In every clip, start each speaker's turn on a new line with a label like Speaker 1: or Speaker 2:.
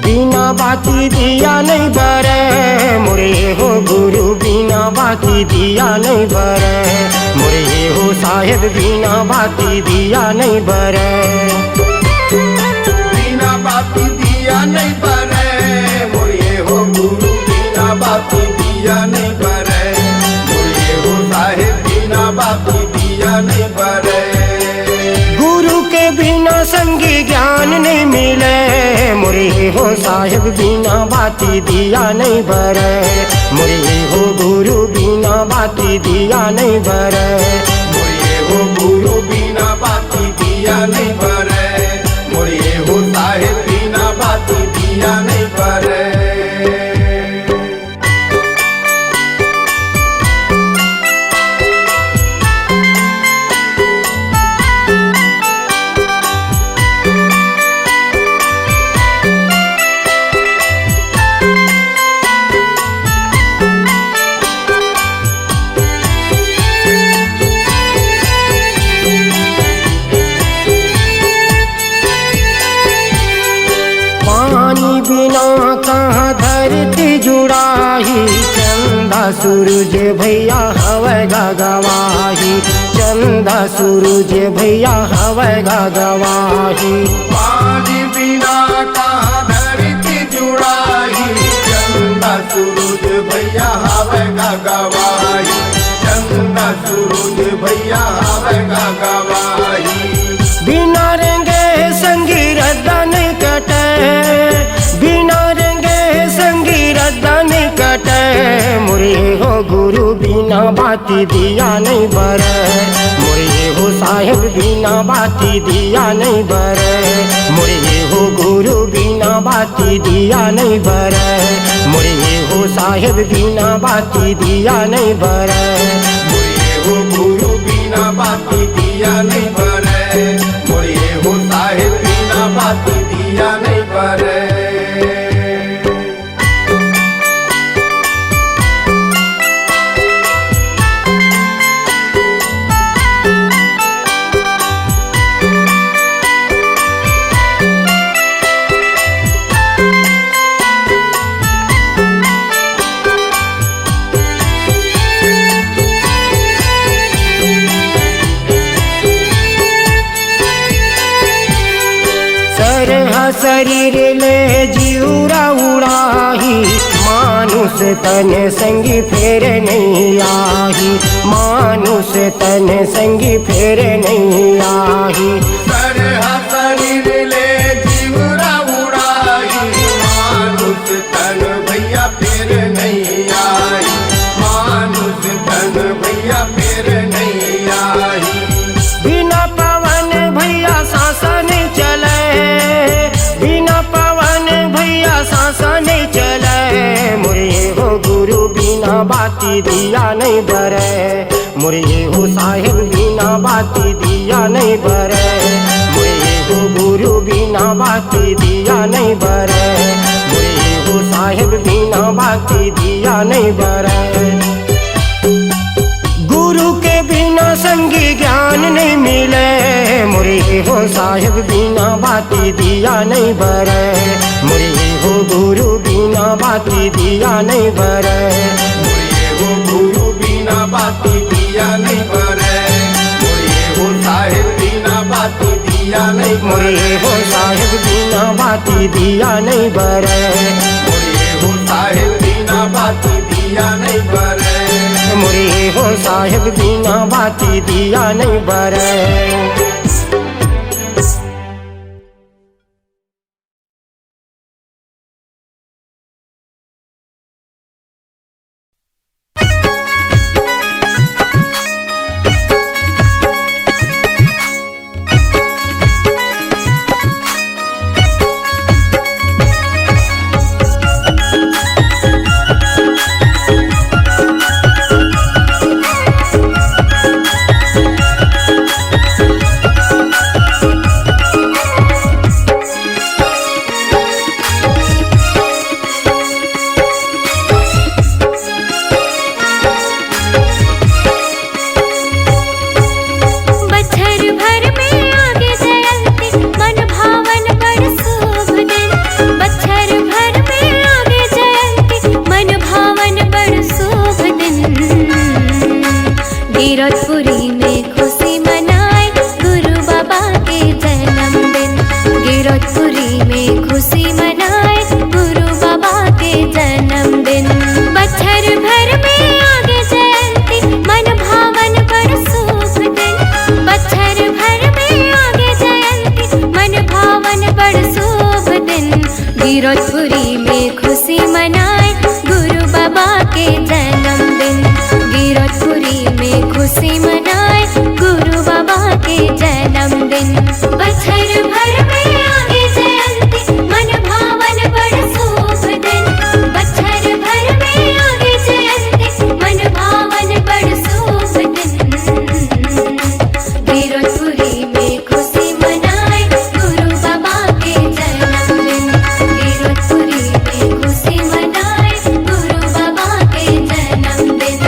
Speaker 1: बिना बाती दिया नहीं बरे मोरे हो गुरु, बिना बाती दिया नहीं बरे मोरे हो साहेब, बिना बाती दिया नहीं बरे।
Speaker 2: बिना बाती दिया नहीं बरे मोरे हो गुरु, बिना बाती दिया नहीं बरे मोरे हो साहेब, बिना बाती दिया नहीं बरे।
Speaker 1: गुरु के बिना संगी ज्ञान नहीं मिले मोरे हो साहेब, बिना बाती दिया नहीं बरे मोरे हो गुरु, बिना बाती दिया नहीं बरे
Speaker 2: मोरे हो गुरु, बिना बाती दिया नहीं बरे मोरे हो साहेब, बिना बाती दिया नहीं बरे।
Speaker 1: बिना कहाँ धरती जुड़ाही, चंदा सूरज भैया हवे गवाही, चंदा सूरज भैया हवे गवाही।
Speaker 2: पानी बिना कहाँ धरती जुड़ाही, चंदा सूरज भैया हवे गवाही, चंदा सूरज भैया हवे गवाही।
Speaker 1: बिना रंगे संगी रद्दा नहीं कटे, बिना रंगे संगी रद्दा नहीं कटे मोरे हो गुरु, बिना बाती दिया नहीं बरे मोरे हो साहेब, बिना बाती दिया नहीं बरे मोरे हो गुरु, बिना बाती दिया नहीं बरे मोरे हो साहेब, बिना बाती दिया नहीं बरे
Speaker 2: मोरे हो गुरु, बिना बाती दिया नहीं बरे मोरे हो साहेब, बिना बाती दिया नहीं बरे।
Speaker 1: शरीर ले जीवरा उड़ाही, मानुष तन संगी फेर नहीं आही, मानुष तन संगी फेर नहीं आही।
Speaker 2: शरीर ले जीवरा उड़ाही, मानुष तन भैया फेर नहीं आई, मानुष तन भैया फेर नहीं आई।
Speaker 1: बिना पवन भैया सांसा नहीं चले, बिना पवन भैया सांसा नहीं चले मोरे हो गुरु, बिना बाती दिया नहीं बरे मोरे हो साहेब, बिना बाती दिया नहीं बरे मोरे हो गुरु, बिना बाती दिया नहीं बरे मोरे हो साहेब, बिना बाती दिया नहीं बरे। गुरु के बिना संगी ज्ञान नहीं मिले मोरे हो साहेब, बिना बाती दिया नहीं बरे मोरे हो गुरु, बिना बाती दिया नहीं बरे
Speaker 2: मोरे हो गुरु, बिना बाती दिया नहीं बरे मोरे हो साहेब, बिना बाती दिया नहीं
Speaker 1: मोरे हो साहेब, बिना बाती दिया नहीं बरे
Speaker 2: मोरे हो साहेब, बिना बाती दिया नहीं बरे
Speaker 1: मोरे हो साहेब, बिना बाती दिया नहीं बरे।
Speaker 3: गिरौदपुरी में खुशी मनाए गुरु बाबा के जन्मदिन। गिरौदपुरी में खुशी मनाए गुरु बाबा के जन्मदिन। बछर भर में आगे जयंती मन भावन बड़ शुभ दिन। बछर भर में आगे जयंती मन भावन बड़ शुभ दिन। गिरौदपुरी में खुशी मनाए गुरु बाबा के जन्मदिन। गिरौदपुरी में खुशी मनाए गुरु बाबा के जन्मदिन।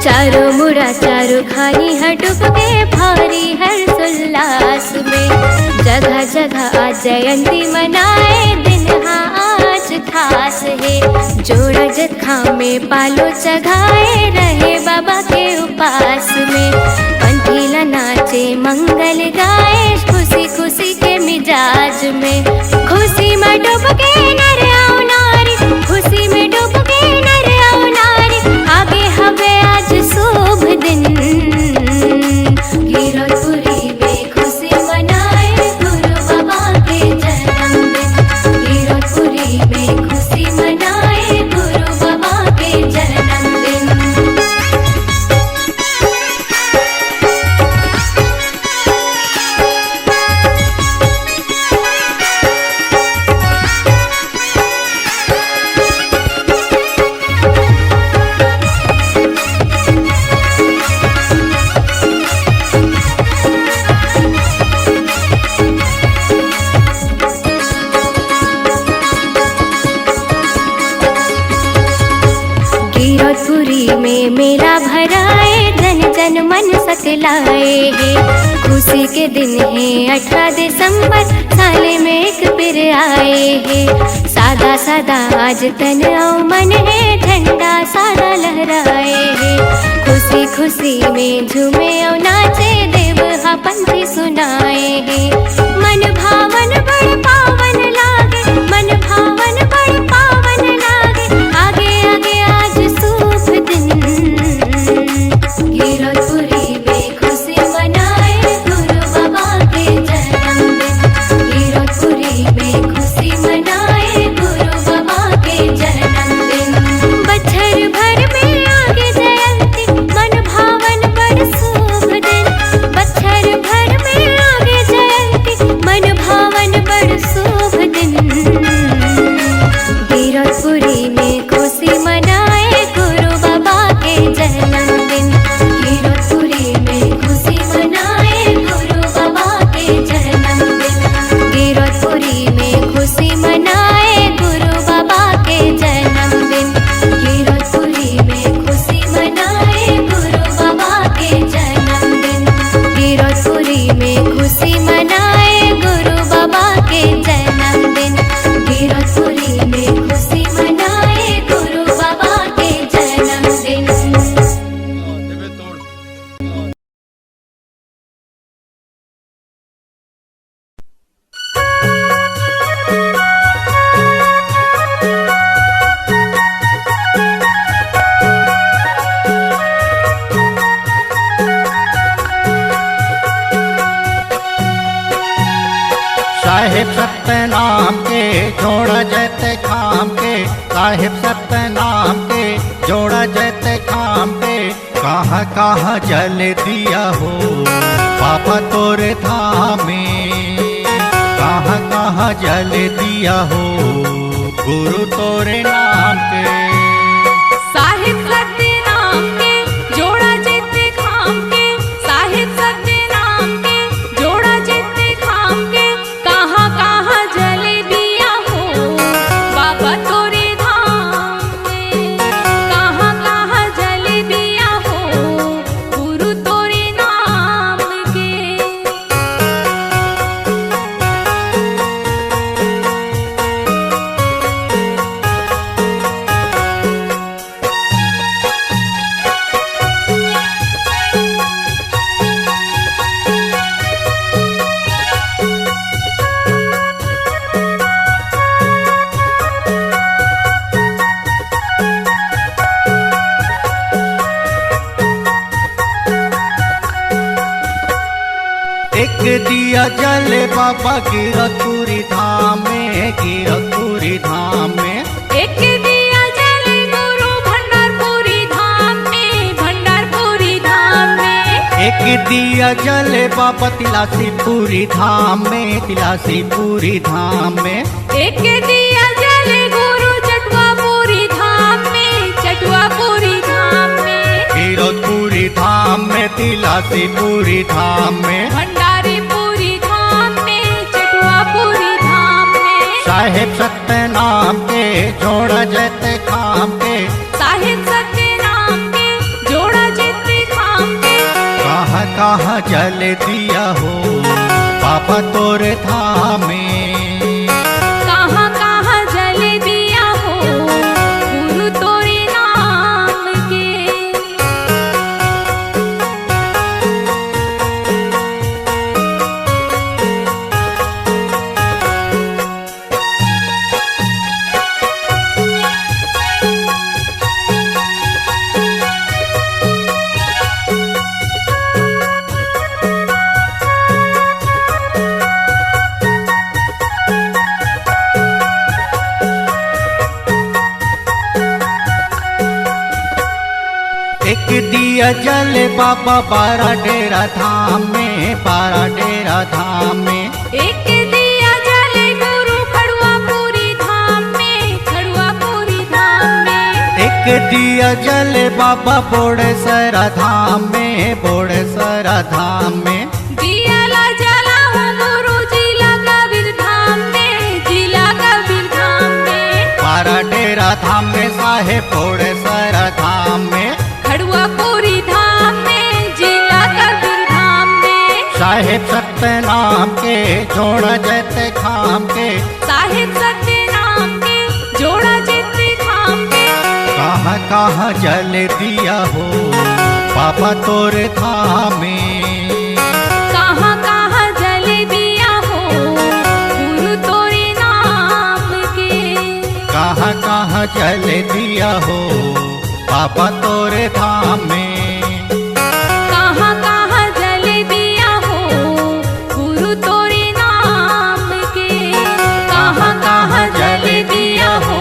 Speaker 3: चारों मुड़ा चारों खानी हटुप के भारी हर्षोल्लास में। जगह जगह आज जयंती मनाए दिन आज खास है। जोड़ा जत्था में पालो चघाए रहे बाबा के उपास में। पंथीला नाचे मंगल गाए खुशी खुशी के मिजाज में। खुशी में डूब के नर आओ नारी, खुशी में डूब के नर आओ नारी। आगे हवे आज शुभ दिन। गिरौदपुरी में खुशी मनाए गुरु बाबा के जन्मदिन। गिरौदपुरी में खुशी मनाए गुरु बाबा के जन्मदिन। गिरौदपुरी में मेला भराए जन जन मन सकलाए है। खुशी के दिन है 18 दिसंबर साले में एक फिर आए है। सादा सादा आज तन और मन है झंडा सारा लहराए है। खुशी खुशी में झूमे और नाचे देव हा पंथी सुनाए है। मन भावन बड़ पावन लागे, मन भावन बड़ पावन लागे। आगे आगे आज शुभ दिन। गिरौदपुरी में खुशी मनाए गुरु बाबा के जन्मदिन। गिरौदपुरी में खुशी मनाए गुरु बाबा के जन्मदिन। बछर भर में आगे जयंती मन भावन बड़ शुभ दिन। बछर भर में आगे जयंती मन भावन बड़ शुभ दिन। गिरौदपुरी में खुशी मनाए गुरु बाबा के जन्मदिन। गिरौदपुरी में खुशी मनाए गुरु बाबा के जन्मदिन। गिरौदपुरी में खुशी मनाए गुरु बाबा के जन्मदिन। गिरौदपुरी में खुशी मनाए गुरु बाबा के जन्मदिन। गिरौदपुरी में खुशी मनाए गुरु बाबा के जन्मदिन। गिरौदपुरी में खुशी मनाए गुरु बाबा के जन्मदिन।
Speaker 4: साहिब सतनाम के जोड़ा जैते खाम के। साहिब सतनाम के जोड़ा जैते खाम के। कहाँ कहाँ जल दिया हो पापा तोरे धाम में। कहाँ कहाँ जल दिया हो गुरु तोरे नाम के।
Speaker 5: साहिब सतनाम के जोड़ा जैते खाम के। साहिब सतनाम के जोड़ा जैते खाम के। कहाँ कहाँ जल दिया हो बाबा तोरे धाम में। कहाँ कहाँ जल दिया हो गुरु तोरे नाम के।
Speaker 4: दिया जले बाबा गिरतपुरी धाम में, गिरतपुरी धाम में।
Speaker 5: एक दिया जले गुरु भंडारपुरी धाम में, भंडारपुरी धाम में।
Speaker 4: एक दिया जले बाबा तिलासीपुरी धाम में, तिलासीपुरी धाम में।
Speaker 5: एक दिया जले गुरु चटवापुरी धाम में, चटवापुरी धाम में।
Speaker 4: गिरतपुरी धाम में, तिलासीपुरी धाम में।
Speaker 5: भंडारीपुरी धाम में, चटवापुरी धाम में।
Speaker 4: साहेब सत्य नाम के जोड़ा जैते खाम के,
Speaker 5: साहिब सत्य नाम के जोड़ा जितने खाम के।
Speaker 4: कहाँ कहाँ जल दिया हो बाबा तोरे धाम में।
Speaker 5: कहाँ कहाँ जल दिया हो गुरु तोरे नाम के।
Speaker 4: एक दिया जल बाबा बारा डेरा धाम में, बारा डेरा धाम में।
Speaker 5: एक दिया जले गुरु खड़ुआपुरी धाम में, खड़ुआपुरी धाम में।
Speaker 4: एक दिया जल बाबा बोड़ेसरा धाम में, बोड़ेसरा धाम में।
Speaker 5: दिया ला जला हूँ गुरु जिला कबीर धाम में, जिला कबीर धाम में।
Speaker 4: बारा डेरा धाम में, साहेब बोड़ेसरा धाम में।
Speaker 5: खड़ुआपुरी धाम में, जिला कबीर धाम में।
Speaker 4: साहेब सत्य नाम के जोड़ा जैते खाम के,
Speaker 5: साहिब सत्य नाम के जोड़ा जितने खाम के।
Speaker 4: कहाँ कहाँ जल दिया हो बाबा तोरे धाम में।
Speaker 5: कहाँ कहाँ जल दिया हो गुरु तोरे नाम के।
Speaker 4: कहाँ कहाँ जल दिया हो बाबा तोरे धाम में।
Speaker 5: कहाँ कहाँ जल दिया हो गुरु तोरे नाम के। कहाँ कहाँ जल दिया हो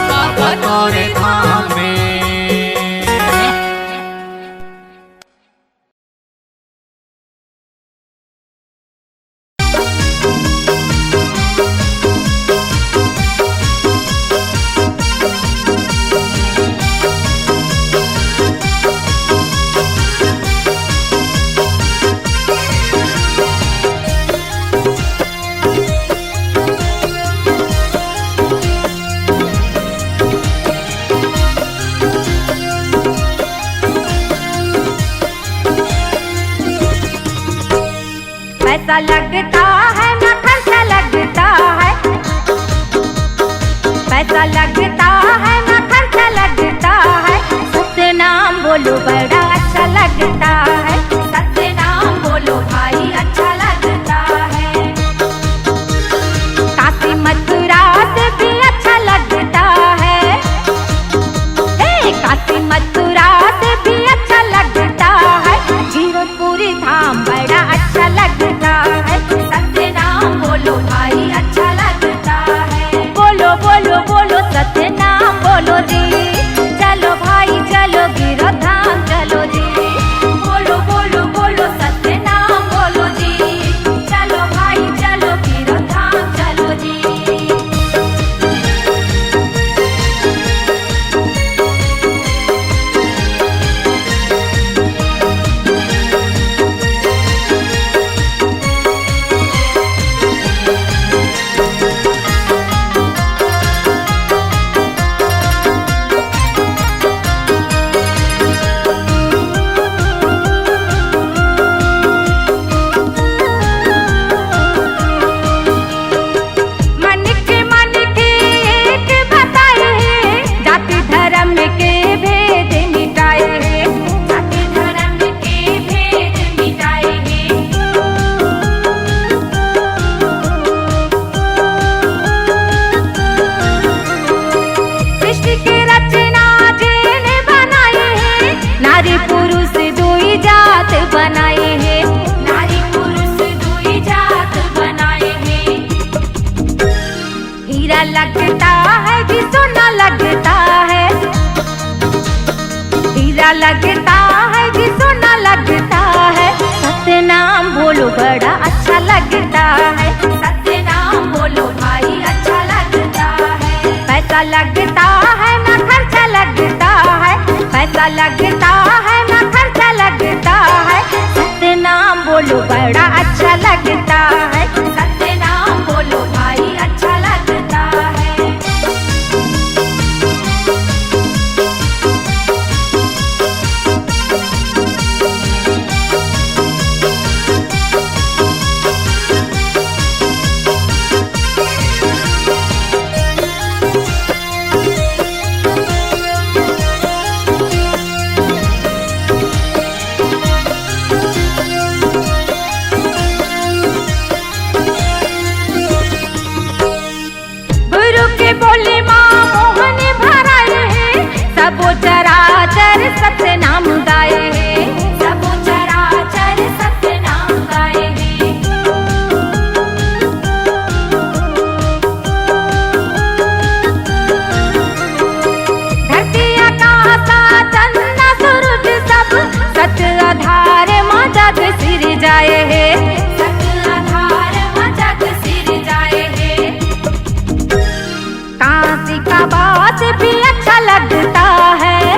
Speaker 5: बाबा तोरे धाम में।
Speaker 3: पैसा लगता है ना खर्चा लगता है, पैसा लगता है ना खर्चा लगता है। सत्य नाम बोलो बड़ा अच्छा लगता है, सत्य नाम बोलो भाई अच्छा लगता है। काशी मथुरा से भी अच्छा लगता है, काशी मथुरा से भी अच्छा लगता है। गिरतपुरी धाम बड़ा अच्छा लगता है, सत्य नाम बोलो भाई अच्छा लगता है। बोलो बोलो बोलो सत्य नाम बोलो जी, चलो भाई चलो गिरो धाम चलो जी। बोलो बोलो बोलो सत्य नाम बोलो जी, चलो भाई चलो गिरो धाम चलो जी। नारी पुरुष दुई जात बनाए हैं, नारी पुरुष दुई
Speaker 5: लगता है जी सोना लगता है, सत्य नाम बोलो बड़ा अच्छा लगता है, सत्य नाम बोलो भाई अच्छा लगता है। पैसा लगता है ना खर्चा लगता है, पैसा लगता है ना खर्चा लगता है, सत्य नाम बोलो बड़ा अच्छा लगता है, सत्य नाम बोलो भाई अच्छा लगता है। बोले माँ मोहन भरा है, सबो चराचर सत्य नाम गाए है, सबो चराचर सत्य नाम गाए है। धरती आकाश चंद्र सूरज सब सत्य आधार माँ जग सिर जाए है, सत्य आधार माँ जग सिर जाए है। काशी का बात भी अच्छा लगता है,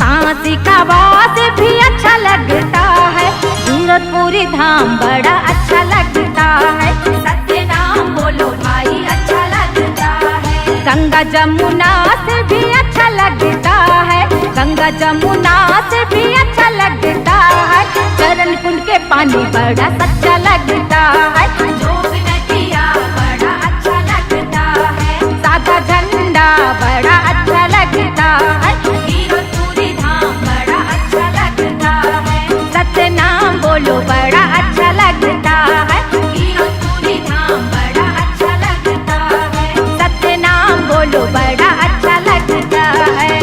Speaker 5: काशी का बात भी अच्छा लगता है, सूरतपुरी धाम बड़ा अच्छा लगता है, सत्य नाम बोलो भाई अच्छा लगता है। गंगा जमुना से भी अच्छा लगता है, गंगा जमुना से भी अच्छा लगता है, चरण कुंड के पानी बड़ा सच्चा लगता है, जोग नदिया बड़ा अच्छा लगता है, सादा झंडा बड़ा अच्छा लगता है, हीरोपुरी धाम बड़ा अच्छा लगता है, सत्य नाम बोलो बड़ा अच्छा लगता है, हीरोपुरी धाम बड़ा अच्छा लगता है, सत्य नाम बोलो बड़ा अच्छा लगता है।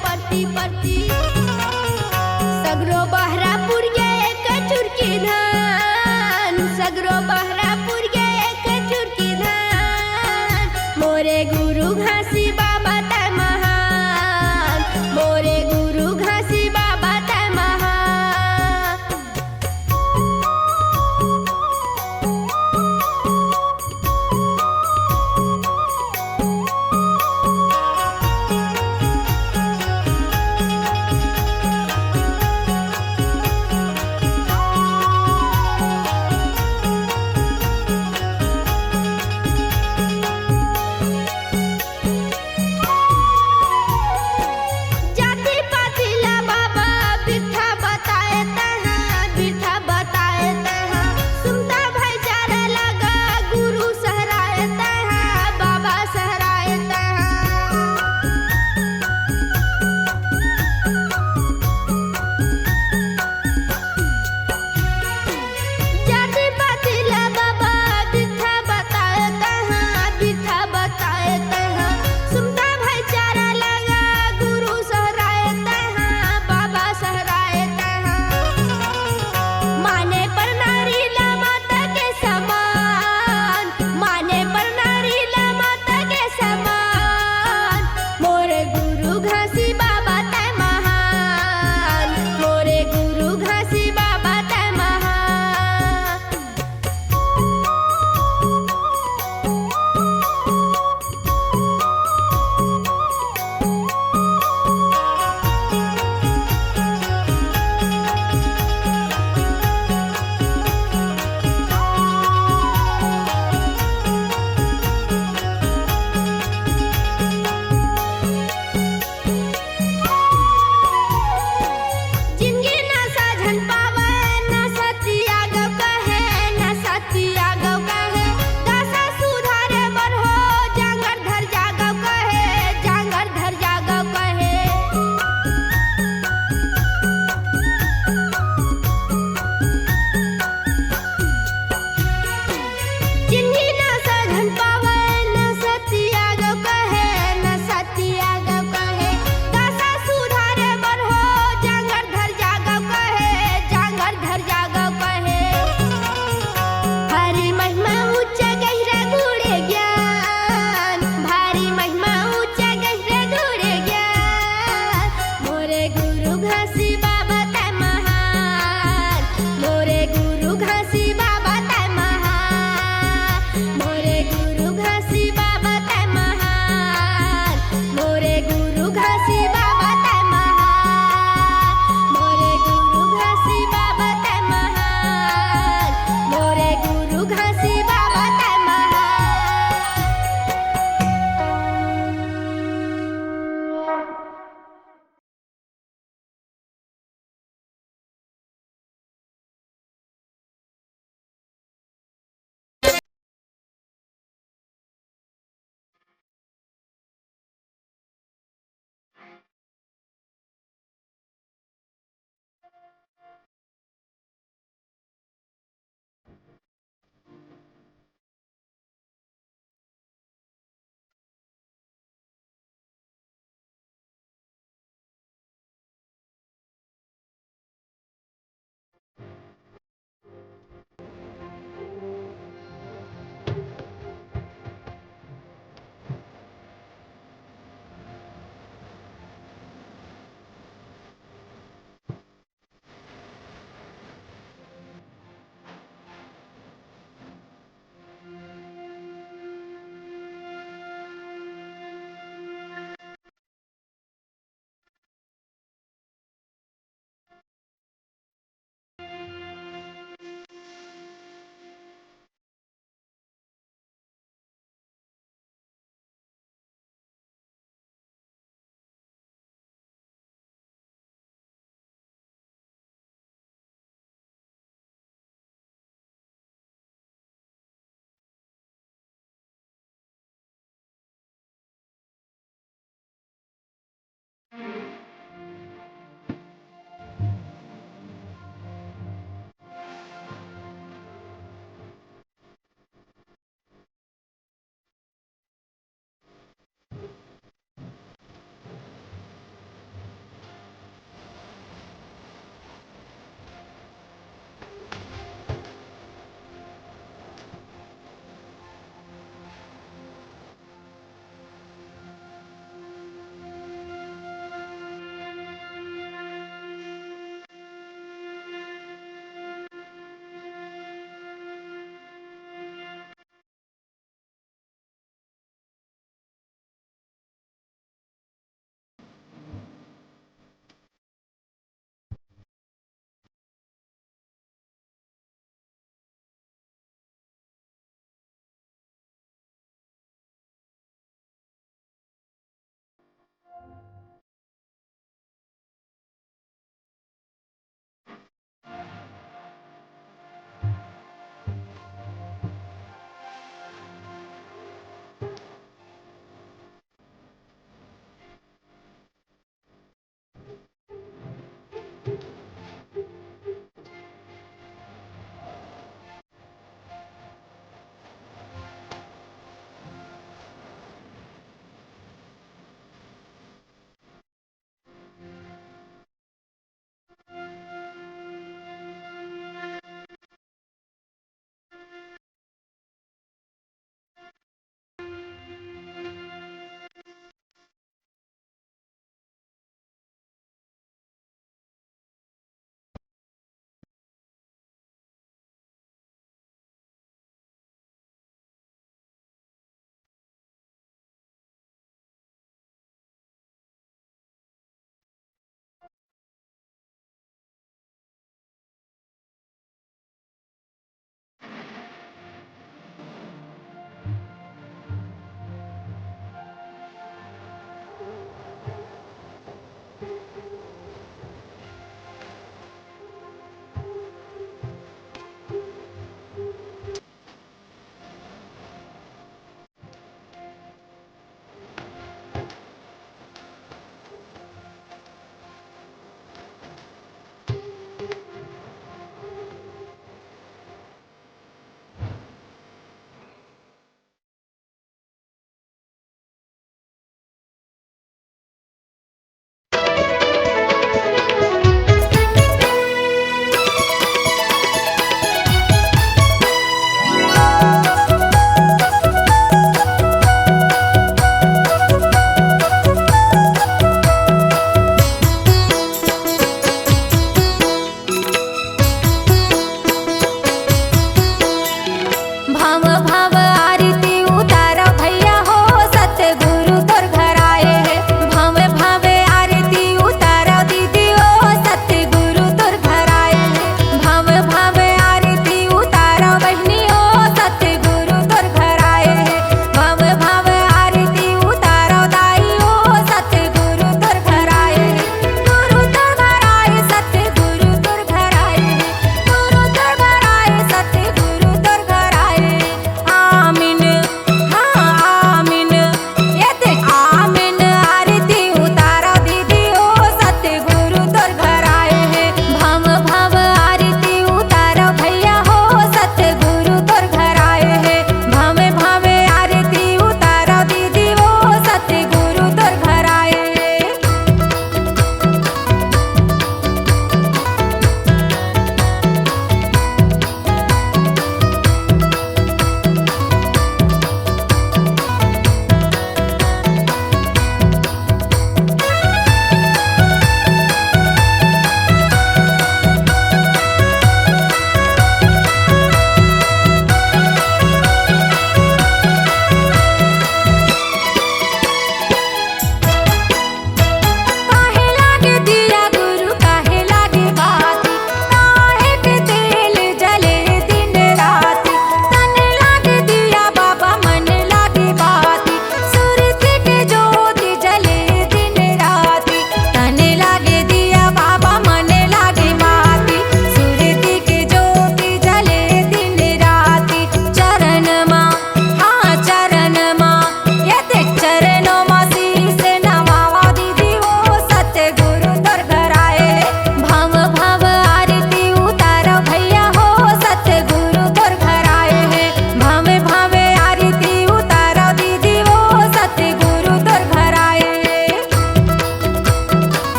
Speaker 3: पट्टी पट्टी सगरो बहरापुर ये कचुर की धान सगरो बहरा